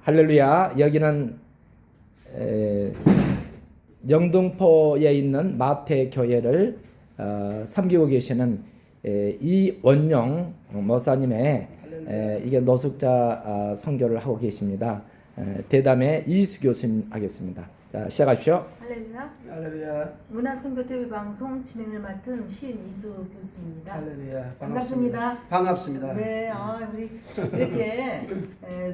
할렐루야. 여기는 영등포에 있는 마태 교회를 섬기고 계시는 이원용 목사님의 이게 노숙자 선교를 하고 계십니다. 대담의 이수 교수님 하겠습니다. 자, 시작하십시오. 할렐루야. 할렐루야. 문화선교TV 방송 진행을 맡은 시인 이수 교수입니다. 할렐루야. 반갑습니다. 반갑습니다. 네, 우리 이렇게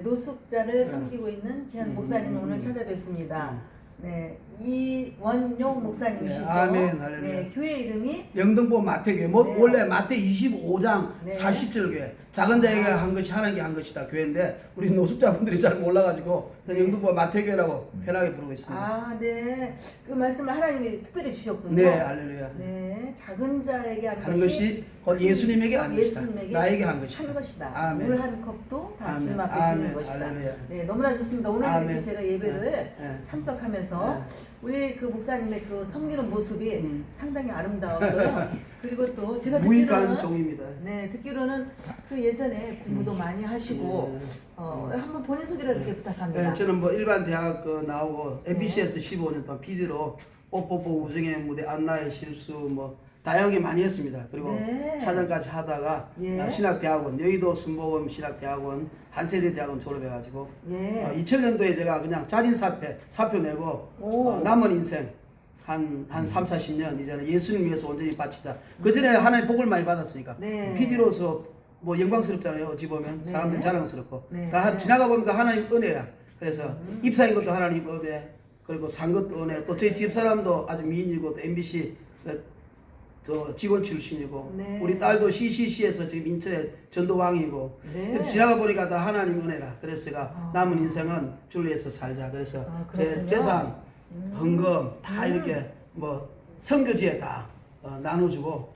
노숙자를 섬기고 있는 귀한 목사님 오늘 찾아뵙습니다. 네, 이원용 목사님이시죠. 네, 아멘. 할렐루야. 네, 교회 이름이 영등포 마태교회. 네. 원래 마태 25장 네. 40절 교회. 작은 자에게 한 것이 하나님께 한 것이다 교회인데 우리 노숙자분들이 잘 몰라가지고 영등포 마태교회라고 편하게 부르고 있습니다. 네, 그 말씀을 하나님이 특별히 주셨군요. 네, 할렐루야. 네, 작은 자에게 한 것이 곧 예수님에게 한 것이다. 예수님에게 나에게 한 것이다. 한 것이다. 아멘. 물 한 컵도 다 아멘. 주님 앞에 아멘. 드리는 것이다. 할렐루야. 네, 너무나 좋습니다. 오늘 아멘. 이렇게 제가 예배를 네. 참석하면서 우리 그 목사님의 그 섬기는 모습이 상당히 아름다웠고요. 그리고 또 제가 무익한 듣기로는 종입니다. 네, 듣기로는 그 예전에 공부도 많이 하시고 네. 한번 본인 소개를 이렇게 부탁합니다. 네, 저는 뭐 일반 대학 나오고 MBC에서 15년 동안 PD로 뽀뽀뽀 우승의 무대 안나의 실수 뭐 다양하게 많이 했습니다. 그리고 네. 차장까지 하다가 예. 신학대학원 여의도 순복음 신학대학원 한세대 대학원 졸업해가지고 예. 2000년도에 제가 그냥 자진 사표 내고 오. 남은 인생 한 3, 40년 이제는 예수님 위해서 온전히 바치자. 그 전에 하나님 복을 많이 받았으니까 네. PD로서 뭐 영광스럽잖아요. 어찌 보면 네. 사람들 자랑스럽고 네. 다 지나가 보니까 하나님 은혜야. 그래서 입사인 것도 하나님 은혜, 그리고 산 것도 은혜. 또 저희 집 사람도 아주 미인이고 또 MBC 또 직원 출신이고 네. 우리 딸도 CCC에서 지금 인천에 전도왕이고 네. 그래서 지나가 보니까 다 하나님 은혜라. 그래서 제가 남은 인생은 주를 위해서 살자. 그래서 제 그렇군요. 재산, 헌금 다 이렇게 뭐 선교지에 다 나눠주고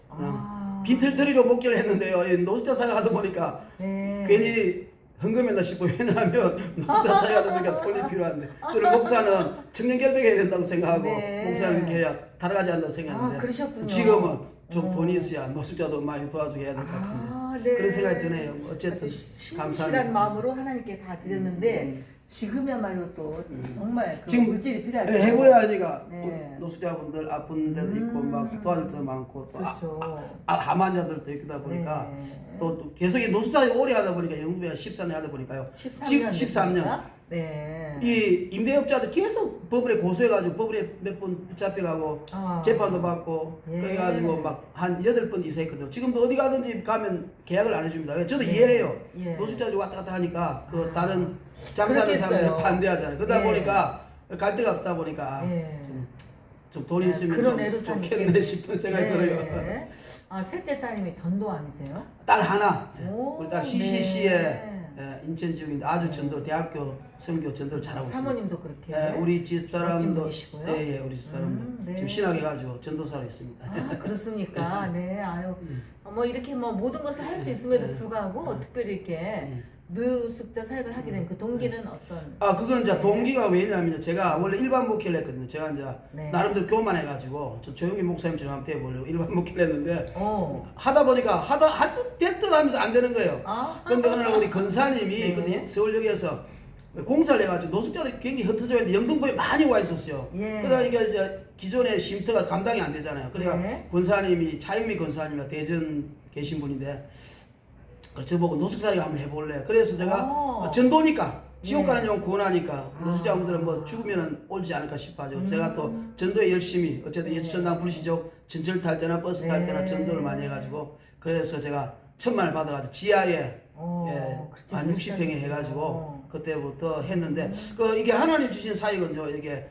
빈털터리로 목회를 했는데요. 이 노숙자 사역 하다 보니까 네. 괜히 헌금했나 싶고 왜냐하면 노숙자 사역 하다 보니까 돈이 필요한데 저는 목사는 청년 결백해야 된다고 생각하고 네. 목사는 이렇게 달아가지 않는다고 생각했는데 그러셨군요. 지금은 좀 돈이 있어야 노숙자도 많이 도와주게 해야 될 것 같은데 네. 그런 생각이 드네요. 어쨌든 신실한 감사합니다. 마음으로 하나님께 다 드렸는데 지금이야말로 또 정말 그 지금 물질이 필요할 때 해보야지가 네. 노숙자분들 아픈 데도 있고 막 도와줄 때도 많고 또 그렇죠. 암 환자들도 있다 보니까 네. 또 계속 노숙자 오래 하다 보니까 영국에 14년 하다 보니까요. 13년 13년. 네. 이 임대업자들 계속 법원에 고소해가지고 법원에 몇 번 붙잡혀가고 재판도 받고 예. 그래가지고 막 한 8번 이상 했거든요. 지금도 어디 가든지 가면 계약을 안 해줍니다. 왜? 저도 네. 이해해요. 예. 노숙자들이 왔다 갔다 하니까 그 다른 장사하는 사람들이 그렇겠어요. 반대하잖아요. 그러다 예. 보니까 갈 데가 없다 보니까 예. 좀 돈이 있으면 그런 좀 애로사항이 좋겠네 있겠네. 싶은 생각이 네. 들어요. 셋째 따님이 전도왕이세요? 딸 하나, 오, 우리 딸 CCC에 네. 인천 지역인데 아주 전도 대학교 선교 전도를 잘하고 있습니다. 사모님도 그렇게 우리 집 멋진 사람도 분이시고요. 예, 우리 집 사람도 네. 지금 신학해가지고 전도사로 있습니다. 그렇습니까? 네, 뭐 이렇게 뭐 모든 것을 할 수 있음에도 불구하고 특별히 이렇게 노숙자 사역을 하게 된 그 동기는 어떤? 그건 이제 동기가 왜냐면 제가 원래 일반 목회를 했거든요. 제가 이제 네. 나름대로 교만해가지고 저 조용히 목사님처럼 한번 돼보려고 일반 목회를 했는데 어. 하다 보니까 할듯 됐듯 하면서 안 되는 거예요. 근데 어느 날 우리 건사님이 네. 그때 서울역에서 공사를 해가지고 노숙자들이 굉장히 흩어져 있는데 영등포에 많이 와 있었어요. 예. 그러다 이게 이제 기존의 쉼터가 감당이 안 되잖아요. 그러니까 네. 권사님이 차영미 권사님이 대전 계신 분인데 저보고 노숙사역 한번 해볼래. 그래서 제가 전도니까 지옥 가는 영 구원하니까 노숙자분들은 뭐 죽으면 옳지 않을까 싶어가지고 제가 또 전도에 열심히 어쨌든 예수 전당 부르시죠. 전철 탈 때나 버스 탈 때나 전도를 많이 해가지고 그래서 제가 1000만을 받아가지고 지하에 한 60평에 해가지고 그때부터 했는데 이게 하나님 주신 사역은요 이게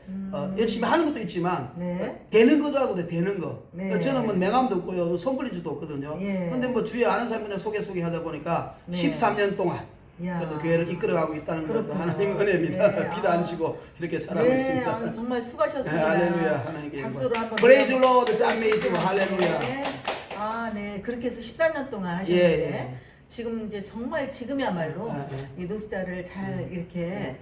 열심히 하는 것도 있지만 네. 되는 거더라고요. 되는 거. 네. 저는 뭐 명함도 없고요 손불린 적도 없거든요. 예. 근데 뭐 주위에 아는 사람 그냥 소개하다 보니까 네. 13년 동안 이야. 그래도 교회를 이끌어가고 있다는 것도 그렇군요. 하나님의 은혜입니다. 네. 비도 안 치고 이렇게 잘하고 네, 있습니다. 정말 수고하셨습니다. 네, 할렐루야. 하나님께 박수로 한번. 프레이즈 로드 짠메이지고 할렐루야. 네. 네, 그렇게 해서 14년 동안 하셨는데 예, 예. 지금 이제 정말 지금이야말로 네. 이 노숙자를 잘 이렇게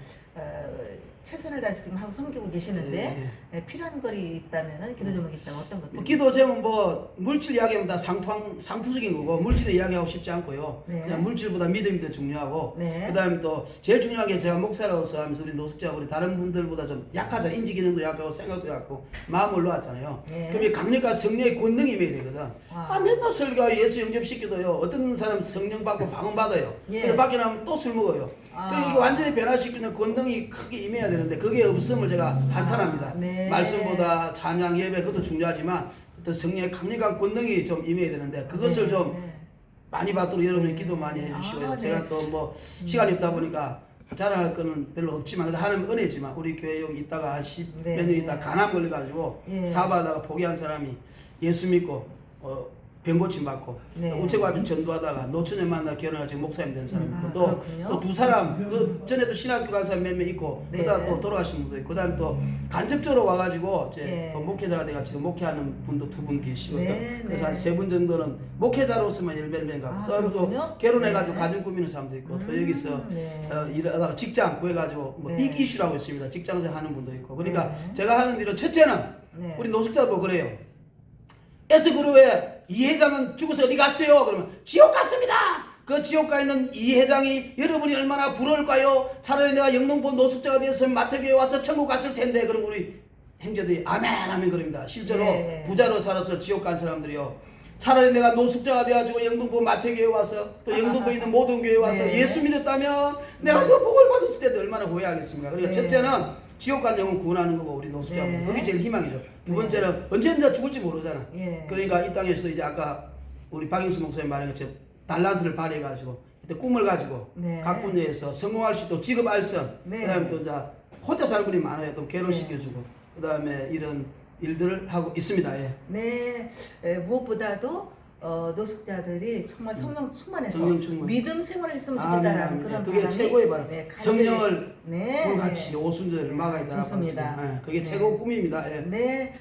최선을 다해서 지금 하고 섬기고 계시는데 필요한 거리 있다면은 기도 제목이 있다면 어떤 것들? 기도 제목 뭐 물질 이야기하면 다 상투적인 거고 물질을 이야기하고 싶지 않고요. 네. 그냥 물질보다 믿음이 더 중요하고 네. 그다음에 또 제일 중요한 게 제가 목사로서 하면서 우리 노숙자분이 다른 분들보다 좀 약하잖아요. 인지 기능도 약하고 생각도 약하고 마음을 놓았잖아요. 네. 그럼 이 강력한 성령의 권능이 임해야 되거든. 와. 맨날 설교하고 예수 영접시켜도요. 어떤 사람 성령 받고 방언 받아요. 예. 근데 받고 나면 또 술 먹어요. 그리고 이게 완전히 변화시키는 권능이 크게 임해야 되는데 그게 없음을 제가 한탄합니다. 네. 말씀보다 찬양 예배 그것도 중요하지만 어떤 성령의 강력한 권능이 좀 임해야 되는데 그것을 좀 많이 받도록 여러분이 기도 많이 해주시고요. 아, 네. 제가 또 뭐 시간이 없다 보니까 자랑할 거는 별로 없지만 근데 하나님 은혜지만 우리 교회 여기 있다가 한 10몇 네. 년 있다 간암 걸려가지고 예. 사바다가 포기한 사람이 예수 믿고 병 고침 받고 네. 우체국 앞에 전도하다가 노처녀 만나 결혼해서 목사님 된 사람이 있고 그렇군요. 또 두 사람 그 전에도 신학교 간 사람 몇 명 있고 네. 그다음 또 돌아가신 분도 있고 그다음 또 간접적으로 와가지고 이제 네. 또 목회자가 돼가 지금 목회하는 분도 두 분 계시거든요. 네, 그래서 네. 한 세 분 정도는 목회자로서만 열매를 맺가고 아, 또 그렇군요? 결혼해가지고 네. 가정 꾸미는 사람도 있고 또 여기서 네. 일하다가 직장 구해가지고 뭐 네. 빅 이슈라고 있습니다. 직장생활 하는 분도 있고 그러니까 네. 제가 하는 일은 첫째는 네. 우리 노숙자도 그래요. S그룹에 이 회장은 죽어서 어디 갔어요? 그러면 지옥 갔습니다. 그 지옥 가 있는 이 회장이 여러분이 얼마나 부러울까요? 차라리 내가 영동포 노숙자가 되었으면 마태교회 와서 천국 갔을 텐데. 그럼 우리 행자들이 아멘 아멘 그럽니다. 실제로 네. 부자로 살아서 지옥 간 사람들이요. 차라리 내가 노숙자가 돼가지고 영등포 마태교회 와서 또 영등포에 있는 모든 교회 와서 네. 예수 믿었다면 내가 그 복을 받았을 때도 얼마나 후회하겠습니까? 그러니까 네. 첫째는 지옥 간 영혼 구원하는 거고 우리 노숙자분 네. 그게 제일 희망이죠. 두 네. 번째는 언제든지 죽을지 모르잖아. 예. 그러니까 이 땅에서 이제 아까 우리 박영수 목사님 말한 것처럼 달란트를 발휘해가지고 이때 꿈을 가지고 네. 각 분야에서 성공할 수 있도록 직업 알선 네. 그다음에 또 이제 혼자 사는 분이 많아요. 또 결혼시켜주고 그다음에 이런 일들을 하고 있습니다. 예. 네, 무엇보다도 노숙자들이 정말 성령 충만해서 성령 충만. 믿음 생활을 했으면 아멘, 좋겠다라는 아멘. 그런 그게 바람이 최고의 바람. 성령을 불같이 오순절 막아야 되나 좋습니다. 예, 그게 네. 최고 꿈입니다. 예. 네,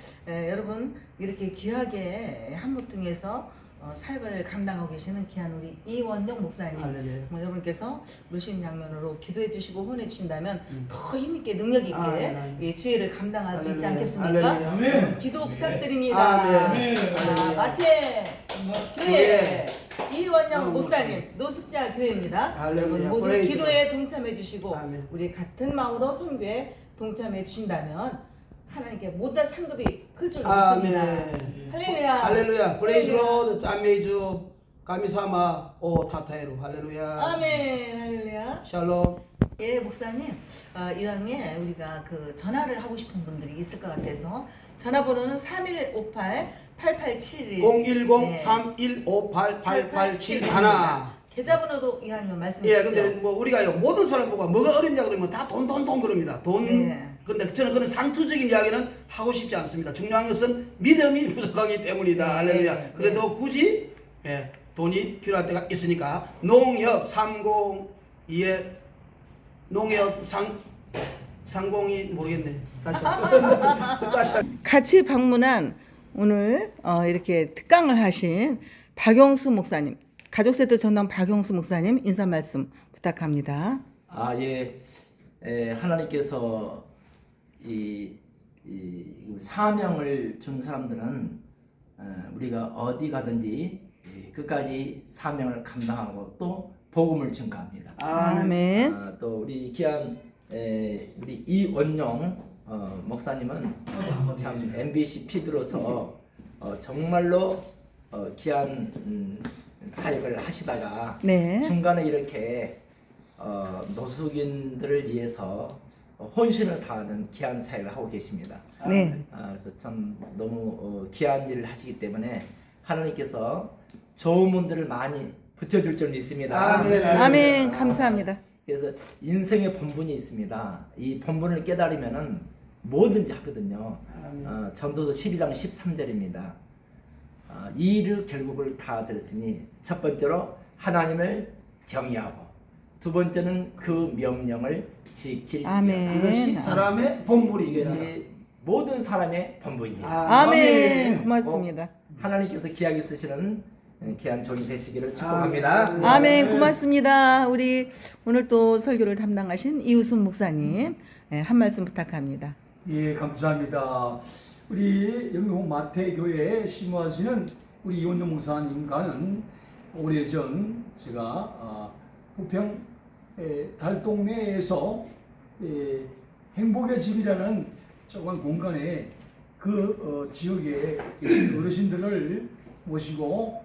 여러분 이렇게 귀하게 한무통에서 사역을 감당하고 계시는 귀한 우리 이원영 목사님, 할렐루야. 여러분께서 물씬 양면으로 기도해 주시고 후원해 주신다면 더 힘있게 능력 있게 아멘. 이 주의를 감당할 수 있지 할렐루야. 않겠습니까? 할렐루야. 기도 부탁드립니다. 아멘. 자, 마태 교회 이원영 목사님 노숙자 교회입니다. 할렐루야. 여러분 모두 보내주세요. 기도에 동참해 주시고 아멘. 우리 같은 마음으로 선교에 동참해 주신다면 하나님께 모든 상급이 클 줄 믿습니다. 아멘. 할렐루야. 할렐루야. 프레이즈 로드 짠메이주 가미사마 오 타타에루 할렐루야. 아멘. 할렐루야. 샬롬. 예, 목사님, 이왕에 우리가 그 전화를 하고 싶은 분들이 있을 것 같아서 전화번호는 3158-8871 010-3158-8871 계좌번호도 이왕에 말씀해 예, 주시죠. 근데 뭐 우리가 모든 사람 보고 뭐가 어렵냐 그러면 다 돈 그럽니다. 돈. 네. 근데 저는 그런 상투적인 이야기는 하고 싶지 않습니다. 중요한 것은 믿음이 부족하기 때문이다. 네. 할렐루야. 네. 그래도 굳이 돈이 필요할 때가 있으니까 농협 302에 농협 상공이 모르겠네. 다시 다시 같이 방문한 오늘 이렇게 특강을 하신 박영수 목사님, 가족세트 전담 박영수 목사님 인사 말씀 부탁합니다. 하나님께서 이 사명을 준 사람들은 우리가 어디 가든지 끝까지 사명을 감당하고 또 복음을 전가합니다. 아멘. 또 우리 귀한 우리 이원용 목사님은 참 MBC PD로서 정말로 귀한 사역을 하시다가 네. 중간에 이렇게 노숙인들을 위해서 혼신을 다하는 귀한 사역을 하고 계십니다. 네. 그래서 참 너무 귀한 일을 하시기 때문에 하나님께서 좋은 분들을 많이 붙여줄 줄 믿습니다. 아멘. 아멘. 감사합니다. 그래서 인생의 본분이 있습니다. 이 본분을 깨달으면은 뭐든지 하거든요. 전도서 12장 13절입니다. 이 일을 결국을 다 들었으니 첫 번째로 하나님을 경외하고 두 번째는 그 명령을 지킬지어다. 아멘. 이것이 사람의 본물입니다. 이것이 모든 사람의 본분이에요. 아멘. 고맙습니다. 하나님께서 귀하게 쓰시는 귀한 종이 되시기를 축복합니다. 아멘. 고맙습니다. 우리 오늘 또 설교를 담당하신 이우순 목사님 한 말씀 부탁합니다. 예, 감사합니다. 우리 영동 마태교회에 심호하시는 우리 이원영 목사님과는 오래전 제가 부평 달동네에서 행복의 집이라는 조그만 공간에 그 지역에 계신 어르신들을 모시고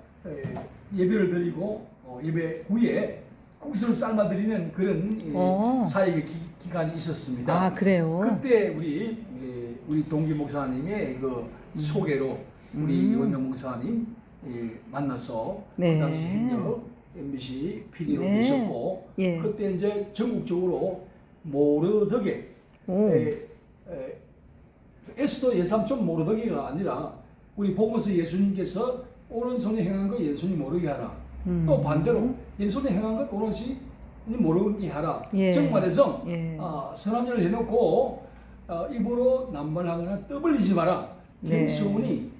예배를 드리고 예배 후에 국수를 삶아드리는 그런 사역의 기간이 있었습니다. 아, 그래요? 그때 우리 동기 목사님의 그 소개로 우리 이원영 목사님 만나서 네. 그 당시 현역 MBC PD로 네. 계셨고 예. 그때 이제 전국적으로 모르덕에 에스더 예삼촌 모르덕이가 아니라 우리 보면서 예수님께서 오른손에 행한 것 왼손이 모르게 하라. 또 반대로 왼손에 행한 것 오른손이 모르게 하라. 예. 정말해서 예. 선한 일을 해놓고 입으로 남발하거나 떠벌리지 마라. 네. 김소은이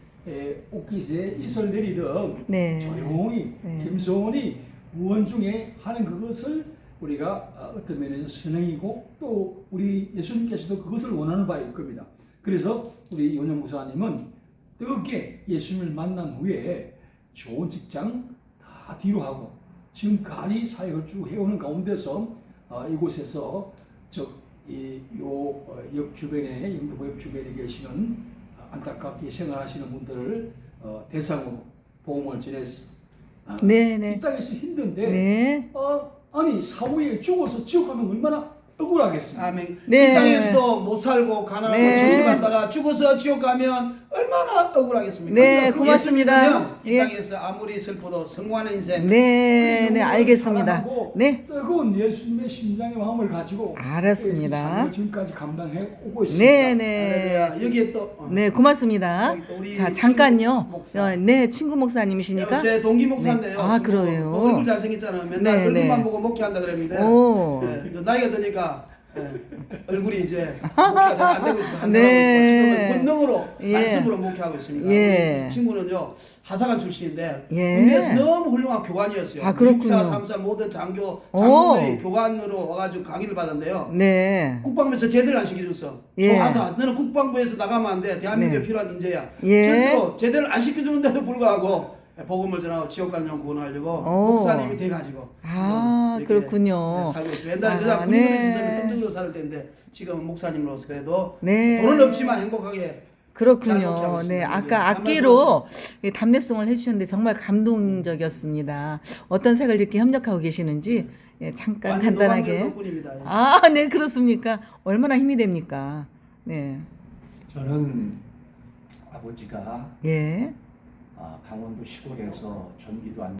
옥기스에 이슬 내리듯 네. 조용히 네. 김소은이 무언중에 하는 그것을 우리가 어떤 면에서 선행이고 또 우리 예수님께서도 그것을 원하는 바일 겁니다. 그래서 우리 이원영 목사님은 뜨겁게 예수님을 만난 후에 좋은 직장 다 뒤로 하고 지금까지 사역을 쭉 해오는 가운데서 이곳에서 역 주변에 영등포역 주변에 계시는 안타깝게 생활하시는 분들을 대상으로 보험을 지냈어. 네네. 이 땅에서 힘든데 네. 아니 사후에 죽어서 지옥 가면 얼마나 억울하겠습니까? 아멘. 네. 이 땅에서 못 살고 가난하고 네. 정신받다가 죽어서 지옥 가면 얼마나 억울하겠습니까? 네, 그러니까 그 고맙습니다. 예수 믿으면 이 예. 땅에서 아무리 슬퍼도 성공하는 인생. 네, 네, 알겠습니다. 사랑하고 네. 뜨거운 예수님의 심장의 마음을 가지고 알았습니다. 사역을 지금까지 감당해 오고 있습니다. 네, 네. 할렐루야. 여기에 또 네, 고맙습니다. 여기 또 우리 자, 잠깐요. 친구 목사. 네, 친구 목사님이십니까? 제 동기 목사인데요. 네. 아, 그래요? 얼굴 잘생겼잖아요. 맨날 네, 얼굴만 네. 보고 목회한다 그랬는데 오. 네, 나이가 드니까 얼굴이 이제 목회가 잘 안 되고 있어요. 네. 지금은 본능으로 예. 말씀으로 목회하고 있습니다. 예. 우리 친구는요 하사관 출신인데 예. 국내에서 너무 훌륭한 교관이었어요. 아, 그렇군요. 64, 34 모든 장교 오. 장군들이 교관으로 와가지고 강의를 받았는데요. 네. 국방부에서 제대를 안 시켜줬어. 예. 하사 너는 국방부에서 나가면 안 돼. 대한민국에 네. 필요한 인재야. 예. 절대로 제대를 안 시켜주는데도 불구하고 복음을 전하고 지옥 가는 영 구원하려고 오. 목사님이 돼가지고 아, 이렇게, 그렇군요. 네, 살고 있어요. 옛날에 아, 그냥 군인으로 네. 있었으면 끔찍으로 살 텐데 지금은 목사님으로서 그래도 네. 돈은 없지만 행복하게 잘 그렇군요. 목회하고 네, 있습니다. 아까 네, 악기로 이 답례송을 해주셨는데 정말 감동적이었습니다. 어떤 색을 이렇게 협력하고 계시는지 잠깐 완전 간단하게. 노광열 덕분입니다. 아, 네, 그렇습니까? 얼마나 힘이 됩니까? 네, 저는 아버지가 예. 강원도 시골에서 전기도 안